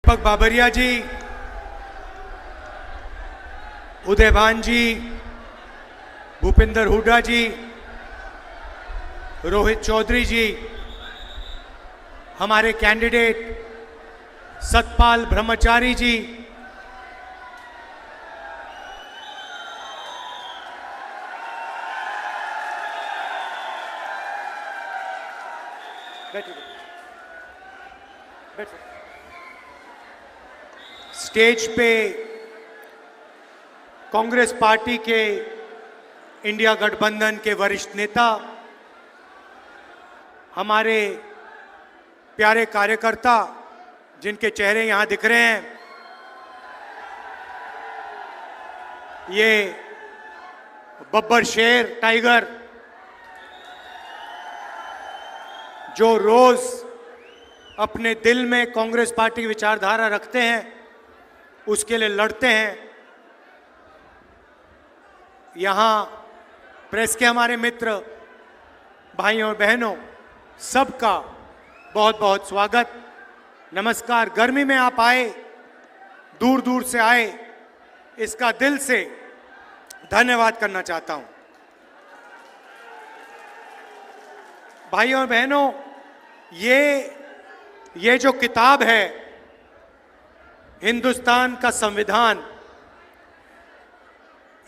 दीपक बाबरिया जी, उदयभान जी, भूपिंदर हुड्डा जी, रोहित चौधरी जी, हमारे कैंडिडेट सतपाल ब्रह्मचारी जी, स्टेज पे कांग्रेस पार्टी के इंडिया गठबंधन के वरिष्ठ नेता, हमारे प्यारे कार्यकर्ता जिनके चेहरे यहां दिख रहे हैं, ये बब्बर शेर टाइगर जो रोज अपने दिल में कांग्रेस पार्टी की विचारधारा रखते हैं, उसके लिए लड़ते हैं। यहां प्रेस के हमारे मित्र भाइयों और बहनों, सबका बहुत बहुत स्वागत, नमस्कार। गर्मी में आप आए, दूर दूर से आए, इसका दिल से धन्यवाद करना चाहता हूं। भाइयों और बहनों, ये जो किताब है हिंदुस्तान का संविधान,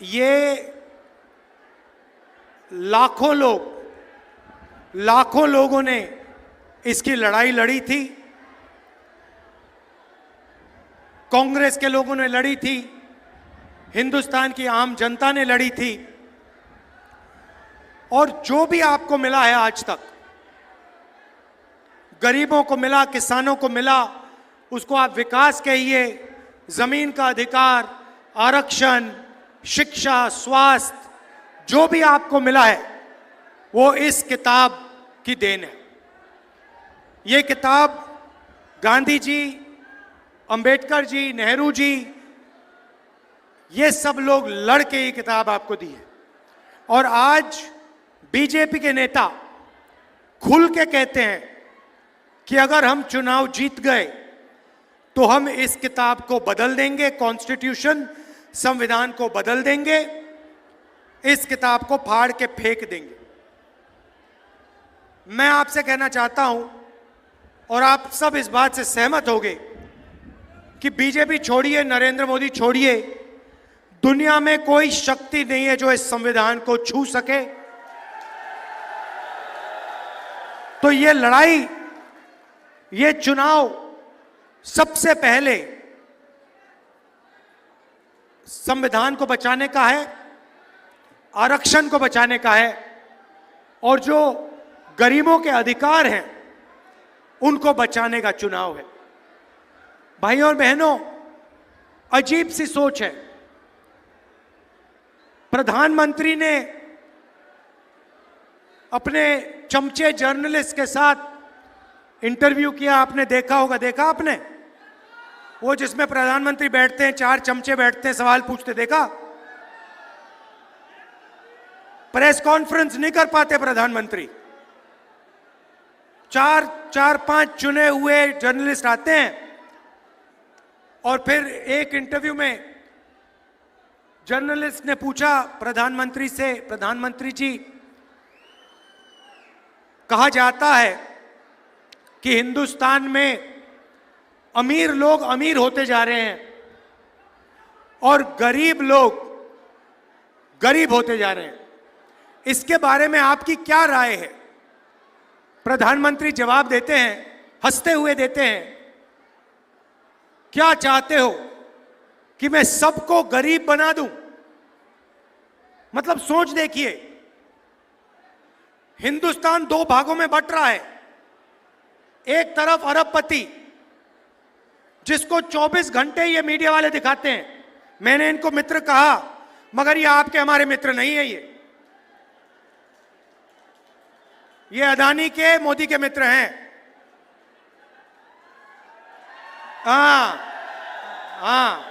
ये लाखों लोगों ने इसकी लड़ाई लड़ी थी। कांग्रेस के लोगों ने लड़ी थी, हिंदुस्तान की आम जनता ने लड़ी थी, और जो भी आपको मिला है आज तक, गरीबों को मिला, किसानों को मिला, उसको आप विकास कहिए, जमीन का अधिकार, आरक्षण, शिक्षा, स्वास्थ्य, जो भी आपको मिला है वो इस किताब की देन है। ये किताब गांधी जी, अंबेडकर जी, नेहरू जी, ये सब लोग लड़ के ये किताब आपको दी है। और आज बीजेपी के नेता खुल के कहते हैं कि अगर हम चुनाव जीत गए तो हम इस किताब को बदल देंगे, कॉन्स्टिट्यूशन, संविधान को बदल देंगे, इस किताब को फाड़ के फेंक देंगे। मैं आपसे कहना चाहता हूं, और आप सब इस बात से सहमत होंगे, कि बीजेपी छोड़िए, नरेंद्र मोदी छोड़िए, दुनिया में कोई शक्ति नहीं है जो इस संविधान को छू सके। तो ये लड़ाई, ये चुनाव सबसे पहले संविधान को बचाने का है, आरक्षण को बचाने का है, और जो गरीबों के अधिकार हैं उनको बचाने का चुनाव है। भाइयों और बहनों, अजीब सी सोच है। प्रधानमंत्री ने अपने चमचे जर्नलिस्ट के साथ इंटरव्यू किया, आपने देखा होगा, देखा आपने? वो जिसमें प्रधानमंत्री बैठते हैं, 4 चमचे बैठते हैं, सवाल पूछते, देखा? प्रेस कॉन्फ्रेंस नहीं कर पाते प्रधानमंत्री, 4-5 चुने हुए जर्नलिस्ट आते हैं, और फिर एक इंटरव्यू में जर्नलिस्ट ने पूछा प्रधानमंत्री से, प्रधानमंत्री जी, कहा जाता है कि हिंदुस्तान में अमीर लोग अमीर होते जा रहे हैं और गरीब लोग गरीब होते जा रहे हैं, इसके बारे में आपकी क्या राय है? प्रधानमंत्री जवाब देते हैं, हंसते हुए देते हैं, क्या चाहते हो कि मैं सबको गरीब बना दूं? मतलब सोच देखिए, हिंदुस्तान 2 भागों में बंट रहा है। एक तरफ अरबपति, जिसको 24 घंटे ये मीडिया वाले दिखाते हैं, मैंने इनको मित्र कहा, मगर ये आपके हमारे मित्र नहीं है। ये अदानी के, मोदी के मित्र हैं। हाँ,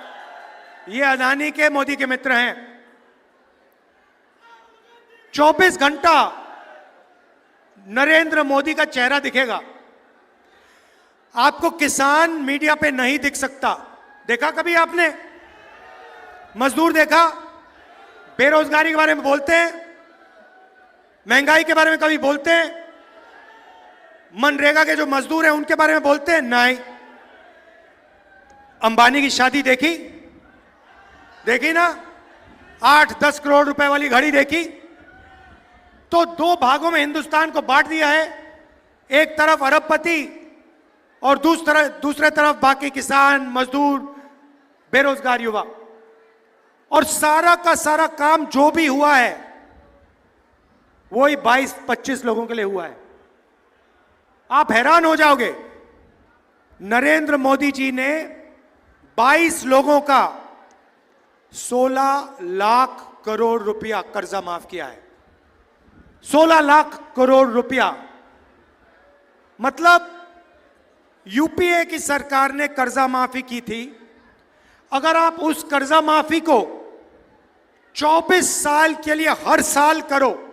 ये अदानी के, मोदी के मित्र हैं। 24 घंटा नरेंद्र मोदी का चेहरा दिखेगा। आपको किसान मीडिया पे नहीं दिख सकता। देखा कभी आपने? मजदूर देखा? बेरोजगारी के बारे में बोलते हैं? महंगाई के बारे में कभी बोलते हैं? मनरेगा के जो मजदूर हैं उनके बारे में बोलते हैं? नहीं। अंबानी की शादी देखी? देखी ना? 8-10 करोड़ रुपए वाली घड़ी देखी? तो दो भागों में हिंदुस्तान को बांट दिया है। एक तरफ अरबपति और दूसरे तरफ बाकी किसान, मजदूर, बेरोजगार युवा। और सारा का सारा काम जो भी हुआ है वही 22-25 लोगों के लिए हुआ है। आप हैरान हो जाओगे, नरेंद्र मोदी जी ने 22 लोगों का 16 लाख करोड़ रुपया कर्जा माफ किया है। 16 लाख करोड़ रुपया। मतलब यूपीए की सरकार ने कर्जा माफी की थी। अगर आप उस कर्जा माफी को 24 साल के लिए हर साल करो,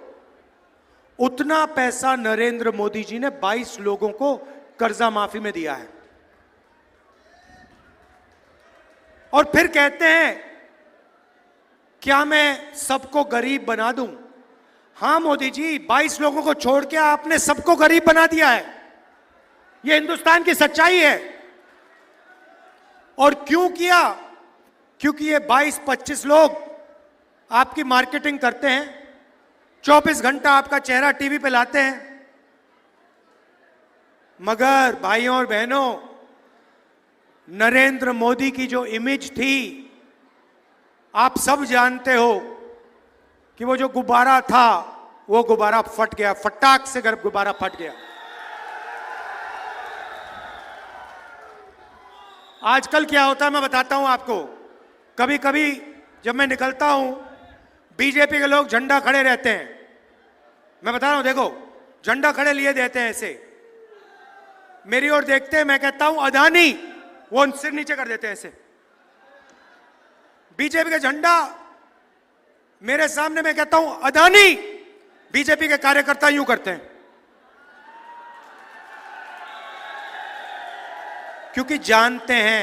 उतना पैसा नरेंद्र मोदी जी ने 22 लोगों को कर्जा माफी में दिया है। और फिर कहते हैं क्या मैं सबको गरीब बना दूं? हां मोदी जी, 22 लोगों को छोड़ के आपने सबको गरीब बना दिया है। यह हिंदुस्तान की सच्चाई है। और क्यों किया? क्योंकि ये 22-25 लोग आपकी मार्केटिंग करते हैं, 24 घंटा आपका चेहरा टीवी पे लाते हैं। मगर भाइयों और बहनों, नरेंद्र मोदी की जो इमेज थी, आप सब जानते हो कि वो जो गुब्बारा था वो गुब्बारा फट गया, फटाक से गुब्बारा फट गया। आजकल क्या होता है मैं बताता हूं आपको। कभी कभी जब मैं निकलता हूं, बीजेपी के लोग झंडा खड़े रहते हैं। मैं बता रहा हूं, देखो झंडा खड़े लिए देते हैं ऐसे, मेरी ओर देखते हैं, मैं कहता हूं अदानी, वो सिर नीचे कर देते हैं ऐसे। बीजेपी का झंडा मेरे सामने, मैं कहता हूं अदानी, बीजेपी के कार्यकर्ता यूं करते हैं। क्योंकि जानते हैं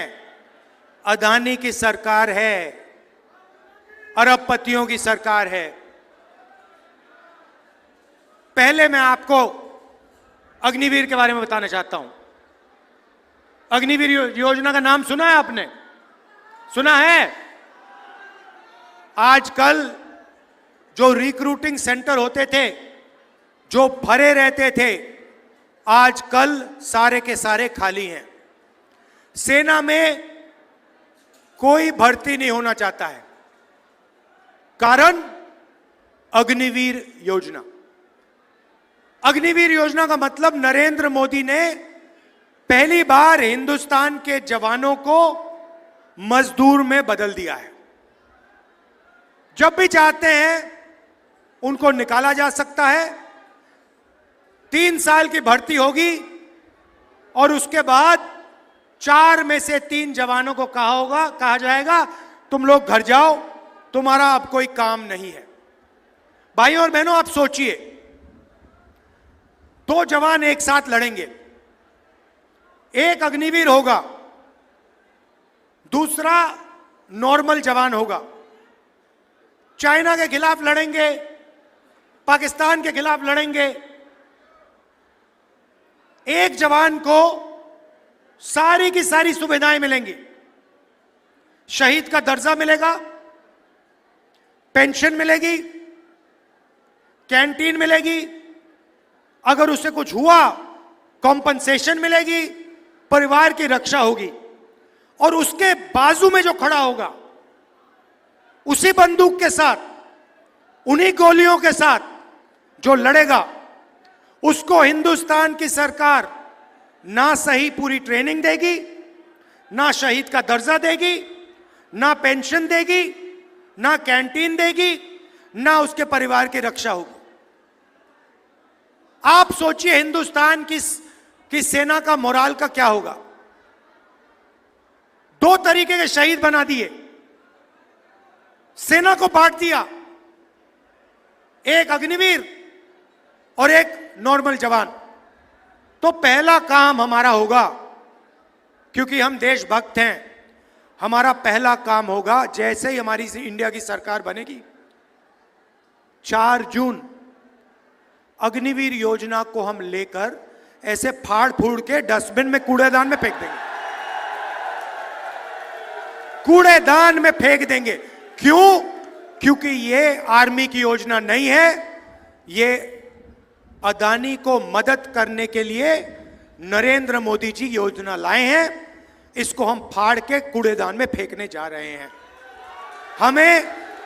अदानी की सरकार है, अरबपतियों की सरकार है। पहले मैं आपको अग्निवीर के बारे में बताना चाहता हूं। अग्निवीर योजना का नाम सुना है आपने? सुना है? आजकल जो रिक्रूटिंग सेंटर होते थे, जो भरे रहते थे, आजकल सारे के सारे खाली हैं। सेना में कोई भर्ती नहीं होना चाहता है। कारण अग्निवीर योजना। अग्निवीर योजना का मतलब नरेंद्र मोदी ने पहली बार हिंदुस्तान के जवानों को मजदूर में बदल दिया है। जब भी चाहते हैं उनको निकाला जा सकता है। 3 साल की भर्ती होगी और उसके बाद 4 में से 3 जवानों को कहा जाएगा तुम लोग घर जाओ, तुम्हारा अब कोई काम नहीं है। भाइयों और बहनों, आप सोचिए, 2 जवान एक साथ लड़ेंगे, एक अग्निवीर होगा, दूसरा नॉर्मल जवान होगा। चाइना के खिलाफ लड़ेंगे, पाकिस्तान के खिलाफ लड़ेंगे। एक जवान को सारी की सारी सुविधाएं मिलेंगी। शहीद का दर्जा मिलेगा, पेंशन मिलेगी, कैंटीन मिलेगी, अगर उससे कुछ हुआ कॉम्पनसेशन मिलेगी, परिवार की रक्षा होगी। और उसके बाजू में जो खड़ा होगा, उसी बंदूक के साथ, उन्हीं गोलियों के साथ जो लड़ेगा, उसको हिंदुस्तान की सरकार ना सही पूरी ट्रेनिंग देगी, ना शहीद का दर्जा देगी, ना पेंशन देगी, ना कैंटीन देगी, ना उसके परिवार की रक्षा होगी। आप सोचिए हिंदुस्तान की सेना का मोराल का क्या होगा। 2 तरीके के शहीद बना दिए, सेना को बांट दिया, एक अग्निवीर और एक नॉर्मल जवान। तो पहला काम हमारा होगा क्योंकि हम देशभक्त हैं, हमारा पहला काम होगा, जैसे ही हमारी इंडिया की सरकार बनेगी, 4 जून अग्निवीर योजना को हम लेकर ऐसे फाड़ फूड़ के डस्टबिन में, कूड़ेदान में फेंक देंगे। कूड़ेदान में फेंक देंगे। क्यों? क्योंकि ये आर्मी की योजना नहीं है, ये अदानी को मदद करने के लिए नरेंद्र मोदी जी योजना लाए हैं। इसको हम फाड़ के कूड़ेदान में फेंकने जा रहे हैं।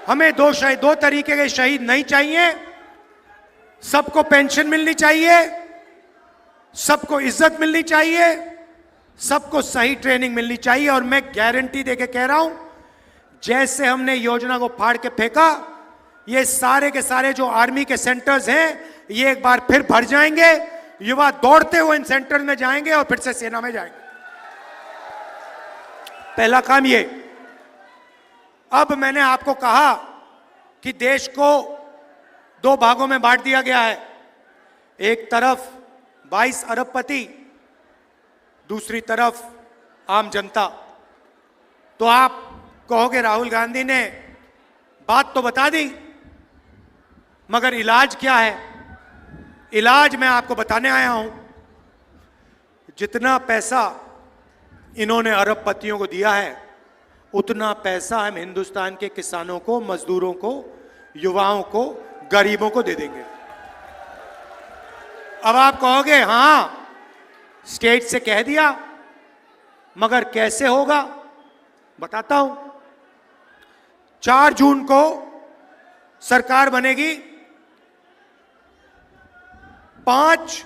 हमें दो तरीके के शहीद नहीं चाहिए। सबको पेंशन मिलनी चाहिए, सबको इज्जत मिलनी चाहिए, सबको सही ट्रेनिंग मिलनी चाहिए। और मैं गारंटी देके कह रहा हूं, जैसे हमने योजना को फाड़ के फेंका, ये सारे के सारे जो आर्मी के सेंटर्स हैं, ये एक बार फिर भर जाएंगे। युवा दौड़ते हुए इन सेंटर में जाएंगे और फिर से सेना में जाएंगे। पहला काम ये। अब मैंने आपको कहा कि देश को 2 भागों में बांट दिया गया है। एक तरफ 22 अरबपति, दूसरी तरफ आम जनता। तो आप कहोगे राहुल गांधी ने बात तो बता दी, मगर इलाज क्या है? इलाज मैं आपको बताने आया हूं। जितना पैसा इन्होंने अरबपतियों को दिया है, उतना पैसा हम हिंदुस्तान के किसानों को, मजदूरों को, युवाओं को, गरीबों को दे देंगे। अब आप कहोगे हां, स्टेट से कह दिया, मगर कैसे होगा? बताता हूं। 4 जून को सरकार बनेगी। 5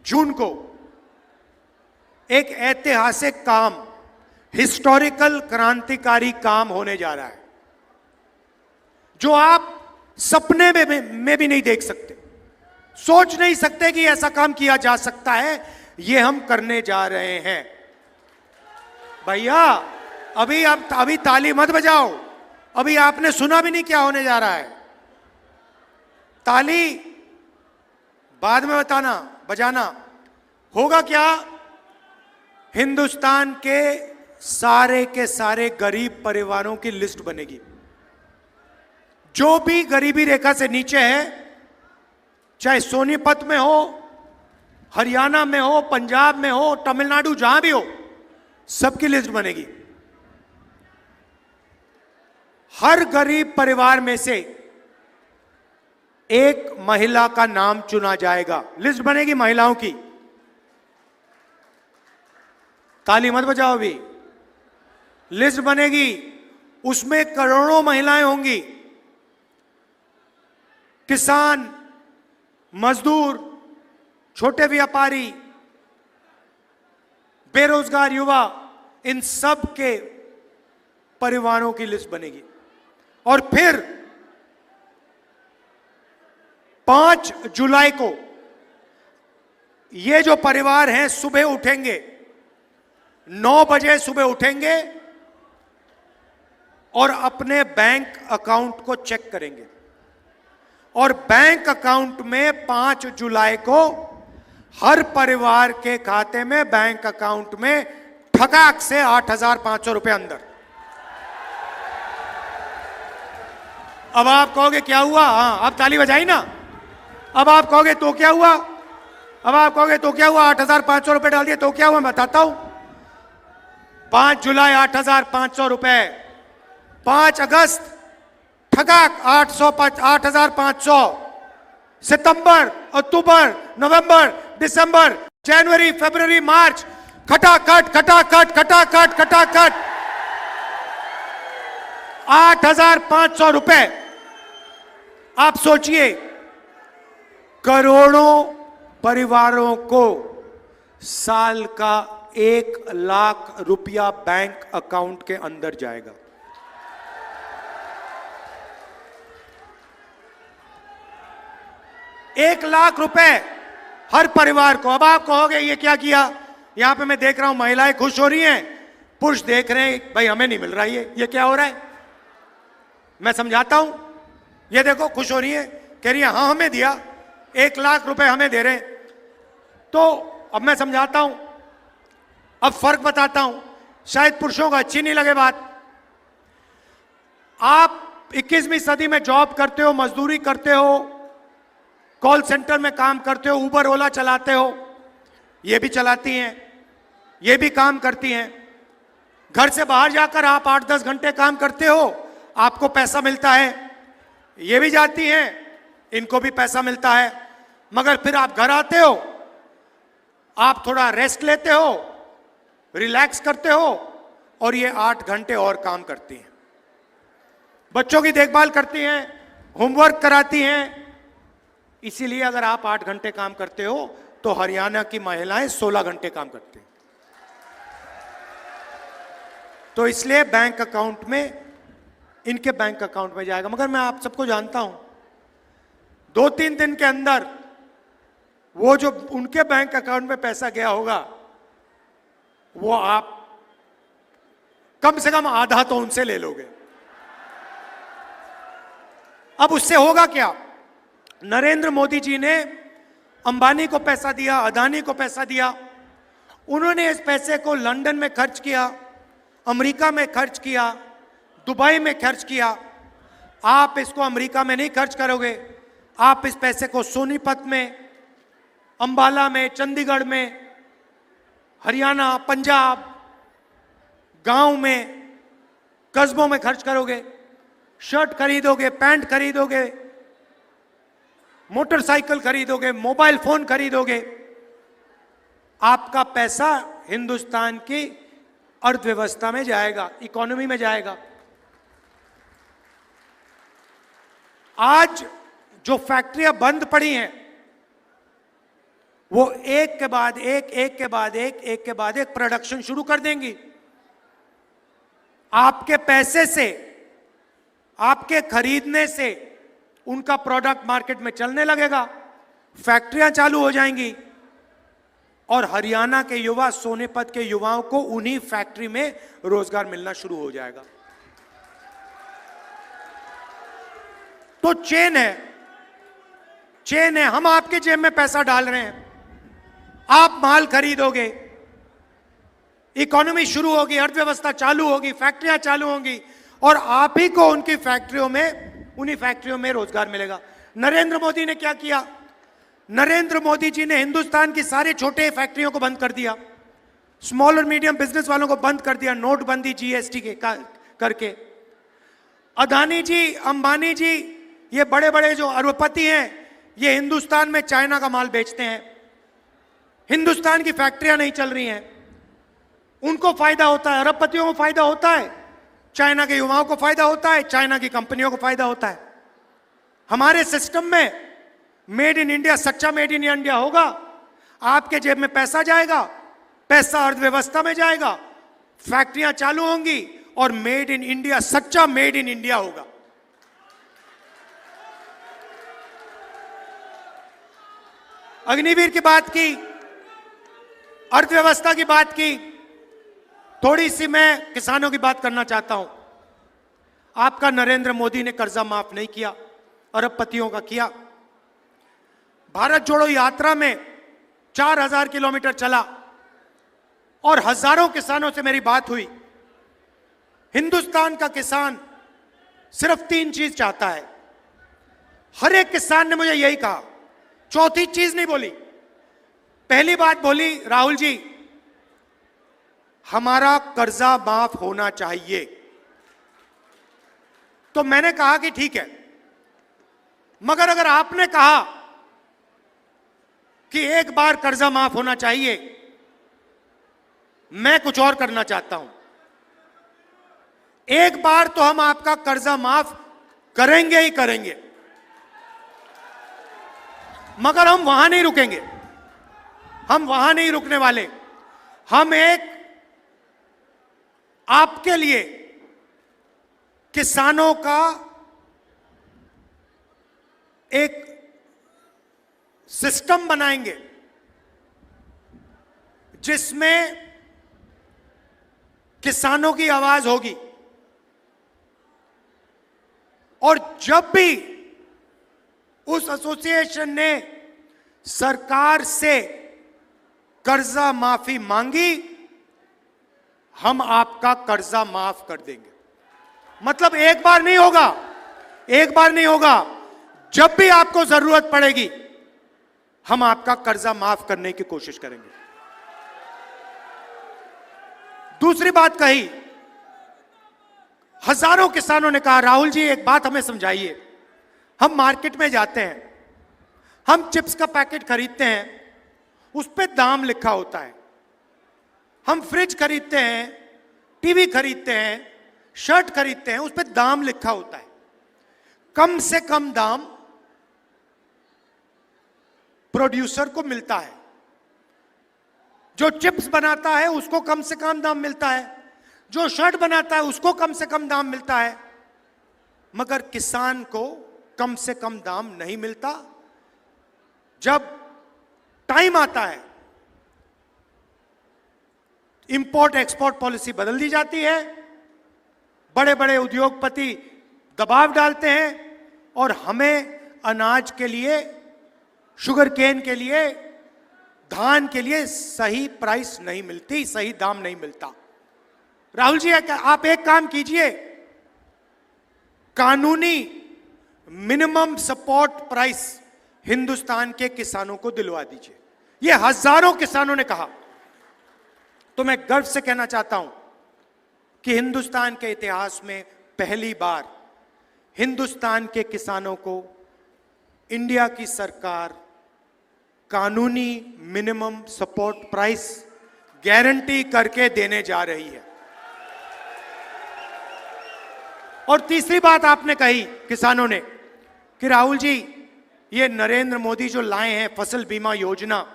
जून को एक ऐतिहासिक काम, हिस्टोरिकल क्रांतिकारी काम होने जा रहा है, जो आप सपने में भी नहीं देख सकते, सोच नहीं सकते कि ऐसा काम किया जा सकता है। ये हम करने जा रहे हैं। भैया अभी ताली मत बजाओ, अभी आपने सुना भी नहीं क्या होने जा रहा है। ताली बाद में बजाना। होगा क्या? हिंदुस्तान के सारे गरीब परिवारों की लिस्ट बनेगी। जो भी गरीबी रेखा से नीचे है, चाहे सोनीपत में हो, हरियाणा में हो, पंजाब में हो, तमिलनाडु, जहां भी हो, सबकी लिस्ट बनेगी। हर गरीब परिवार में से एक महिला का नाम चुना जाएगा। लिस्ट बनेगी महिलाओं की। ताली मत बजाओ अभी। लिस्ट बनेगी, उसमें करोड़ों महिलाएं होंगी। किसान, मजदूर, छोटे व्यापारी, बेरोजगार युवा, इन सब के परिवारों की लिस्ट बनेगी। और फिर 5 जुलाई को ये जो परिवार हैं, सुबह उठेंगे, 9 बजे सुबह उठेंगे और अपने बैंक अकाउंट को चेक करेंगे। और बैंक अकाउंट में 5 जुलाई को हर परिवार के खाते में, बैंक अकाउंट में ठकाक से 8,500 रुपए अंदर। अब आप कहोगे क्या हुआ? हाँ, अब ताली बजाई ना। अब आप कहोगे तो क्या हुआ? 8,500 रुपए डाल दिए तो क्या हुआ? मैं बताता हूं। 5 जुलाई 8,500 रुपए, 5 अगस्त ठगाक 8,500, सितंबर, अक्टूबर, नवंबर, दिसंबर, जनवरी, फरवरी, मार्च, खटाखट 8,500 रुपए। आप सोचिए, करोड़ों परिवारों को साल का 1 लाख रुपया बैंक अकाउंट के अंदर जाएगा। एक लाख रुपए हर परिवार को। अब आप कहोगे ये क्या किया? यहां पे मैं देख रहा हूं महिलाएं खुश हो रही हैं, पुरुष देख रहे हैं भाई हमें नहीं मिल रहा ये क्या हो रहा है। मैं समझाता हूं। ये देखो खुश हो रही है, कह रही है हाँ हमें दिया, 1 लाख रुपए हमें दे रहे हैं। तो अब मैं समझाता हूं। अब फर्क बताता हूं, शायद पुरुषों को अच्छी नहीं लगे बात। आप 21वीं सदी में जॉब करते हो, मजदूरी करते हो, कॉल सेंटर में काम करते हो, उबर ओला चलाते हो, ये भी चलाती हैं, ये भी काम करती हैं। घर से बाहर जाकर आप 8-10 घंटे काम करते हो, आपको पैसा मिलता है। ये भी जाती हैं, इनको भी पैसा मिलता है। मगर फिर आप घर आते हो, आप थोड़ा रेस्ट लेते हो, रिलैक्स करते हो, और ये 8 घंटे और काम करती हैं। बच्चों की देखभाल करती हैं, होमवर्क कराती हैं। इसीलिए अगर आप 8 घंटे काम करते हो तो हरियाणा की महिलाएं 16 घंटे काम करती हैं। तो इसलिए बैंक अकाउंट में, इनके बैंक अकाउंट में जाएगा। मगर मैं आप सबको जानता हूं, 2-3 दिन के अंदर वो जो उनके बैंक अकाउंट में पैसा गया होगा, वो आप कम से कम आधा तो उनसे ले लोगे। अब उससे होगा क्या? नरेंद्र मोदी जी ने अंबानी को पैसा दिया, अदानी को पैसा दिया। उन्होंने इस पैसे को लंदन में खर्च किया, अमेरिका में खर्च किया, दुबई में खर्च किया। आप इसको अमेरिका में नहीं खर्च करोगे, आप इस पैसे को सोनीपत में, अंबाला में, चंडीगढ़ में, हरियाणा, पंजाब, गांव में, कस्बों में खर्च करोगे। शर्ट खरीदोगे, पैंट खरीदोगे, मोटरसाइकिल खरीदोगे, मोबाइल फोन खरीदोगे। आपका पैसा हिंदुस्तान की अर्थव्यवस्था में जाएगा, इकोनॉमी में जाएगा। आज जो फैक्ट्रियां बंद पड़ी हैं, वो एक के बाद एक, एक के बाद एक, एक के बाद एक प्रोडक्शन शुरू कर देंगी। आपके पैसे से, आपके खरीदने से उनका प्रोडक्ट मार्केट में चलने लगेगा, फैक्ट्रियां चालू हो जाएंगी, और हरियाणा के युवा, सोनीपत के युवाओं को उन्हीं फैक्ट्री में रोजगार मिलना शुरू हो जाएगा। तो चेन है, चेन है। हम आपके जेब में पैसा डाल रहे हैं, आप माल खरीदोगे, इकोनॉमी शुरू होगी, अर्थव्यवस्था चालू होगी, फैक्ट्रियां चालू होंगी, और आप ही को उनकी फैक्ट्रियों में, उन्हीं फैक्ट्रियों में रोजगार मिलेगा। नरेंद्र मोदी ने क्या किया? नरेंद्र मोदी जी ने हिंदुस्तान की सारे छोटे फैक्ट्रियों को बंद कर दिया, स्मॉल और मीडियम बिजनेस वालों को बंद कर दिया, नोटबंदी, जीएसटी के करके। अदानी जी, अंबानी जी, ये बड़े बड़े जो अरबपति हैं, ये हिंदुस्तान में चाइना का माल बेचते हैं। हिंदुस्तान की फैक्ट्रियां नहीं चल रही हैं, उनको फायदा होता है, अरबपतियों को फायदा होता है, चाइना के युवाओं को फायदा होता है, चाइना की कंपनियों को फायदा होता है। हमारे सिस्टम में मेड इन इंडिया, सच्चा मेड इन इंडिया होगा, आपके जेब में पैसा जाएगा, पैसा अर्थव्यवस्था में जाएगा, फैक्ट्रियां चालू होंगी, और मेड इन इंडिया, सच्चा मेड इन इंडिया होगा। अग्निवीर की बात की, अर्थव्यवस्था की बात की, थोड़ी सी मैं किसानों की बात करना चाहता हूं। आपका नरेंद्र मोदी ने कर्जा माफ नहीं किया, अरबपतियों का किया। भारत जोड़ो यात्रा में 4000 किलोमीटर चला, और हजारों किसानों से मेरी बात हुई। हिंदुस्तान का किसान सिर्फ 3 चीज चाहता है। हर एक किसान ने मुझे यही कहा, चौथी चीज नहीं बोली। पहली बात बोली, राहुल जी, हमारा कर्जा माफ होना चाहिए। तो मैंने कहा कि ठीक है, मगर अगर आपने कहा कि एक बार कर्जा माफ होना चाहिए, मैं कुछ और करना चाहता हूं। एक बार तो हम आपका कर्जा माफ करेंगे ही करेंगे, मगर हम वहां नहीं रुकेंगे, हम वहां नहीं रुकने वाले। हम एक आपके लिए किसानों का एक सिस्टम बनाएंगे जिसमें किसानों की आवाज होगी, और जब भी उस एसोसिएशन ने सरकार से कर्जा माफी मांगी हम आपका कर्जा माफ कर देंगे। मतलब एक बार नहीं होगा, एक बार नहीं होगा, जब भी आपको जरूरत पड़ेगी हम आपका कर्जा माफ करने की कोशिश करेंगे। दूसरी बात कही, हजारों किसानों ने कहा राहुल जी एक बात हमें समझाइए, हम मार्केट में जाते हैं, हम चिप्स का पैकेट खरीदते हैं, उस पर दाम लिखा होता है, हम फ्रिज खरीदते हैं, टीवी खरीदते हैं, शर्ट खरीदते हैं, उस पर दाम लिखा होता है। कम से कम दाम प्रोड्यूसर को मिलता है, जो चिप्स बनाता है उसको कम से कम दाम मिलता है, जो शर्ट बनाता है उसको कम से कम दाम मिलता है, मगर किसान को कम से कम दाम नहीं मिलता। जब टाइम आता है इंपोर्ट एक्सपोर्ट पॉलिसी बदल दी जाती है, बड़े बड़े उद्योगपति दबाव डालते हैं और हमें अनाज के लिए, शुगर केन के लिए, धान के लिए सही प्राइस नहीं मिलती, सही दाम नहीं मिलता। राहुल जी आप एक काम कीजिए, कानूनी मिनिमम सपोर्ट प्राइस हिंदुस्तान के किसानों को दिलवा दीजिए। यह हजारों किसानों ने कहा। तो मैं गर्व से कहना चाहता हूं कि हिंदुस्तान के इतिहास में पहली बार हिंदुस्तान के किसानों को इंडिया की सरकार कानूनी मिनिमम सपोर्ट प्राइस गारंटी करके देने जा रही है। और तीसरी बात आपने कही किसानों ने कि राहुल जी ये नरेंद्र मोदी जो लाए हैं फसल बीमा योजना,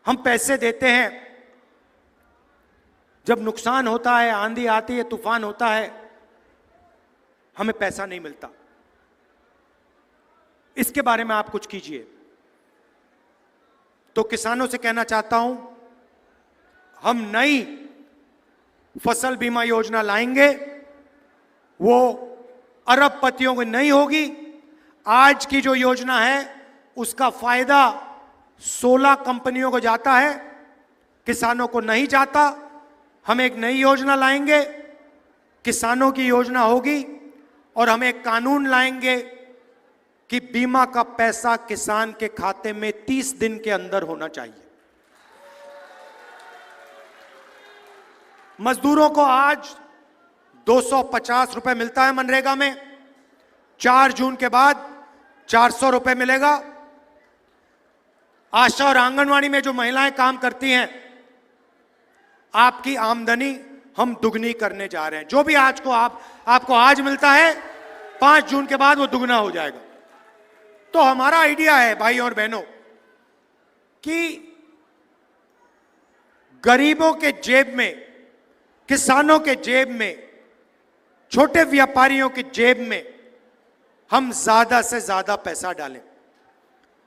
हम पैसे देते हैं, जब नुकसान होता है, आंधी आती है, तूफान होता है, हमें पैसा नहीं मिलता। इसके बारे में आप कुछ कीजिए। तो किसानों से कहना चाहता हूं, हम नई फसल बीमा योजना लाएंगे, वो अरबपतियों की नहीं होगी। आज की जो योजना है उसका फायदा 16 कंपनियों को जाता है, किसानों को नहीं जाता। हम एक नई योजना लाएंगे, किसानों की योजना होगी, और हम एक कानून लाएंगे कि बीमा का पैसा किसान के खाते में 30 दिन के अंदर होना चाहिए। मजदूरों को आज 250 रुपए मिलता है मनरेगा में, 4 जून के बाद 400 रुपए मिलेगा। आशा और आंगनवाड़ी में जो महिलाएं काम करती हैं, आपकी आमदनी हम दुगनी करने जा रहे हैं। जो भी आज को आपको आज मिलता है, 5 जून के बाद वो दुगना हो जाएगा। तो हमारा आइडिया है भाई और बहनों कि गरीबों के जेब में, किसानों के जेब में, छोटे व्यापारियों की जेब में हम ज्यादा से ज्यादा पैसा डालें।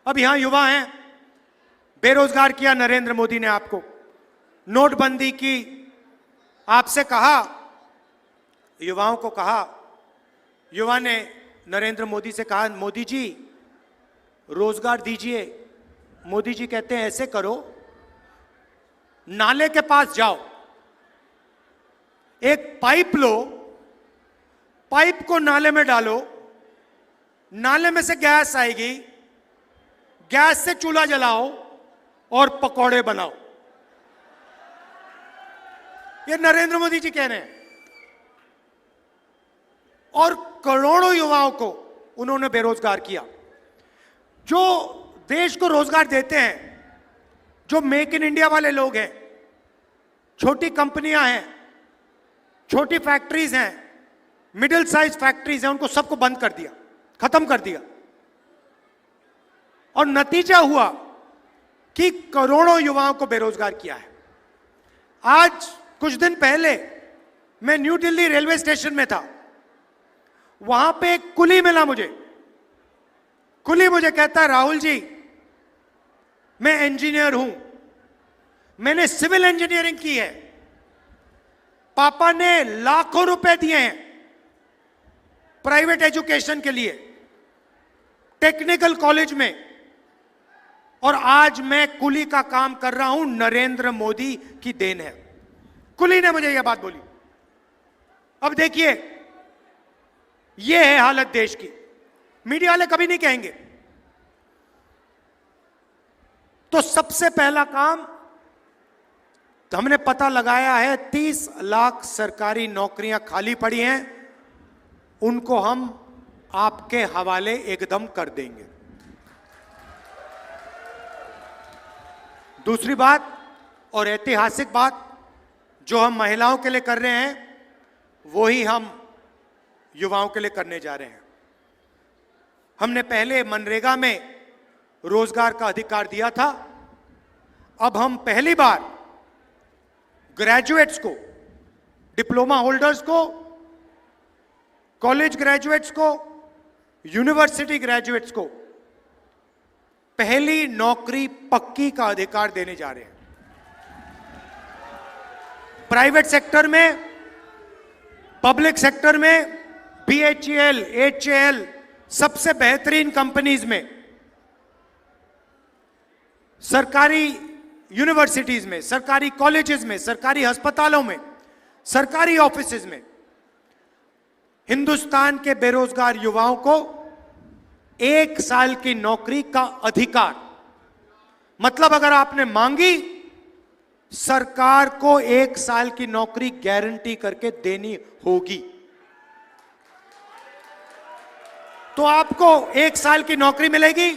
अब यहां युवा हैं, बेरोजगार किया नरेंद्र मोदी ने आपको, नोटबंदी की, आपसे कहा, युवाओं को कहा, युवा ने नरेंद्र मोदी से कहा मोदी जी रोजगार दीजिए। मोदी जी कहते हैं ऐसे करो, नाले के पास जाओ, एक पाइप लो, पाइप को नाले में डालो, नाले में से गैस आएगी, गैस से चूल्हा जलाओ और पकौड़े बनाओ। ये नरेंद्र मोदी जी कह रहे हैं। और करोड़ों युवाओं को उन्होंने बेरोजगार किया। जो देश को रोजगार देते हैं, जो मेक इन इंडिया वाले लोग हैं, छोटी कंपनियां हैं, छोटी फैक्ट्रीज हैं, मिडिल साइज फैक्ट्रीज हैं, उनको सबको बंद कर दिया, खत्म कर दिया। और नतीजा हुआ कि करोड़ों युवाओं को बेरोजगार किया है। आज कुछ दिन पहले मैं न्यू दिल्ली रेलवे स्टेशन में था, वहां पे एक कुली मिला मुझे। कुली मुझे कहता है राहुल जी मैं इंजीनियर हूं, मैंने सिविल इंजीनियरिंग की है, पापा ने लाखों रुपए दिए हैं प्राइवेट एजुकेशन के लिए, टेक्निकल कॉलेज में, और आज मैं कुली का काम कर रहा हूं, नरेंद्र मोदी की देन है। कुली ने मुझे यह बात बोली। अब देखिए, यह है हालत देश की। मीडिया वाले कभी नहीं कहेंगे। तो सबसे पहला काम हमने पता लगाया है, 30 लाख सरकारी नौकरियां खाली पड़ी हैं, उनको हम आपके हवाले एकदम कर देंगे। दूसरी बात और ऐतिहासिक बात, जो हम महिलाओं के लिए कर रहे हैं वही हम युवाओं के लिए करने जा रहे हैं। हमने पहले मनरेगा में रोजगार का अधिकार दिया था, अब हम पहली बार ग्रेजुएट्स को, डिप्लोमा होल्डर्स को, कॉलेज ग्रेजुएट्स को, यूनिवर्सिटी ग्रेजुएट्स को पहली नौकरी पक्की का अधिकार देने जा रहे हैं। प्राइवेट सेक्टर में, पब्लिक सेक्टर में, BHEL, HAL, सबसे बेहतरीन कंपनीज में, सरकारी यूनिवर्सिटीज में, सरकारी कॉलेजेस में, सरकारी अस्पतालों में, सरकारी ऑफिसेज में हिंदुस्तान के बेरोजगार युवाओं को 1 साल की नौकरी का अधिकार, मतलब अगर आपने मांगी, सरकार को 1 साल की नौकरी गारंटी करके देनी होगी। तो आपको 1 साल की नौकरी मिलेगी,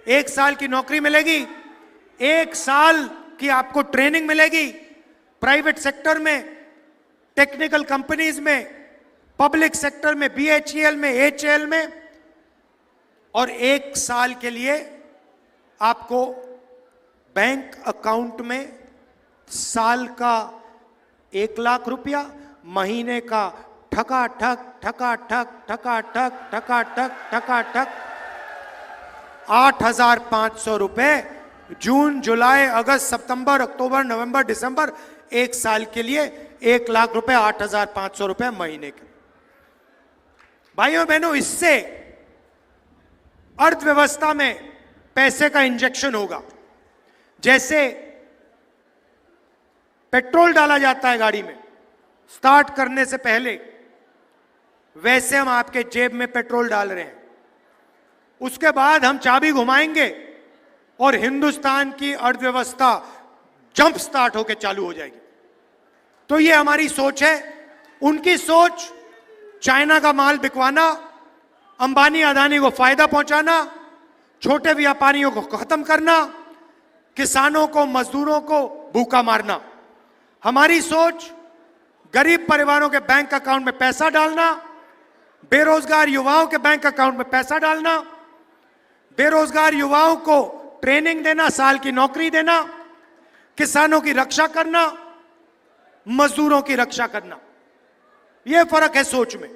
1 साल की नौकरी मिलेगी, 1 साल की आपको ट्रेनिंग मिलेगी प्राइवेट सेक्टर में, टेक्निकल कंपनीज में, पब्लिक सेक्टर में, BHEL में, HAL में, और 1 साल के लिए आपको बैंक अकाउंट में साल का 1 लाख रुपया, महीने का ठकाठक ठकाठक ठकाठक ठकाठक ठकाठक 8,500 रुपए, जून, जुलाई, अगस्त, सितंबर, अक्टूबर, नवंबर, दिसंबर, 1 साल के लिए 1 लाख रुपए, 8,500 रुपए महीने के। भाइयों बहनों, इससे अर्थव्यवस्था में पैसे का इंजेक्शन होगा। जैसे पेट्रोल डाला जाता है गाड़ी में स्टार्ट करने से पहले, वैसे हम आपके जेब में पेट्रोल डाल रहे हैं। उसके बाद हम चाबी घुमाएंगे और हिंदुस्तान की अर्थव्यवस्था जंप स्टार्ट होकर चालू हो जाएगी। तो ये हमारी सोच है। उनकी सोच चाइना का माल बिकवाना, अंबानी अदानी को फायदा पहुंचाना, छोटे व्यापारियों को खत्म करना, किसानों को, मजदूरों को भूखा मारना। हमारी सोच गरीब परिवारों के बैंक अकाउंट में पैसा डालना, बेरोजगार युवाओं के बैंक अकाउंट में पैसा डालना, बेरोजगार युवाओं को ट्रेनिंग देना, साल की नौकरी देना, किसानों की रक्षा करना, मजदूरों की रक्षा करना। यह फर्क है सोच में।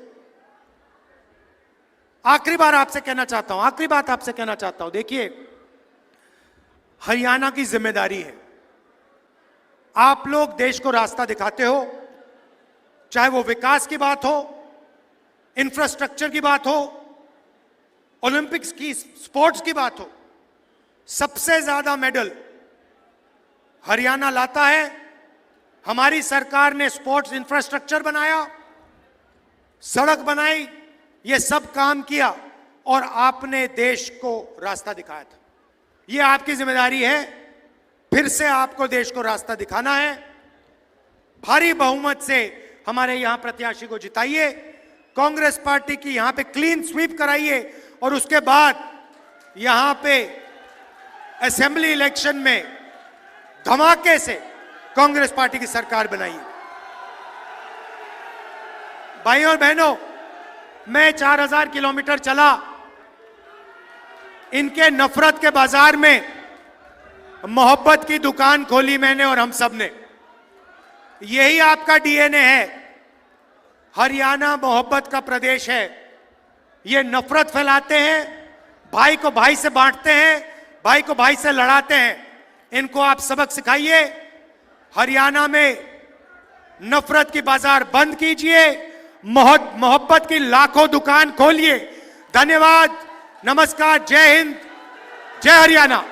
आखिरी बात आपसे कहना चाहता हूं, देखिए, हरियाणा की जिम्मेदारी है। आप लोग देश को रास्ता दिखाते हो, चाहे वो विकास की बात हो, इंफ्रास्ट्रक्चर की बात हो, ओलंपिक्स की, स्पोर्ट्स की बात हो। सबसे ज्यादा मेडल हरियाणा लाता है। हमारी सरकार ने स्पोर्ट्स इंफ्रास्ट्रक्चर बनाया, सड़क बनाई, ये सब काम किया और आपने देश को रास्ता दिखाया था। ये आपकी जिम्मेदारी है, फिर से आपको देश को रास्ता दिखाना है। भारी बहुमत से हमारे यहां प्रत्याशी को जिताइए, कांग्रेस पार्टी की यहां पे क्लीन स्वीप कराइए और उसके बाद यहां पे असेंबली इलेक्शन में धमाके से कांग्रेस पार्टी की सरकार बनाइए। भाइयों और बहनों, मैं 4,000 किलोमीटर चला, इनके नफरत के बाजार में मोहब्बत की दुकान खोली मैंने और हम सब ने। यही आपका डीएनए है। हरियाणा मोहब्बत का प्रदेश है। ये नफरत फैलाते हैं, भाई को भाई से बांटते हैं, भाई को भाई से लड़ाते हैं। इनको आप सबक सिखाइए। हरियाणा में नफरत की बाजार बंद कीजिए, मोहब्बत की लाखों दुकान खोलिए। धन्यवाद, नमस्कार, जय हिंद, जय हरियाणा।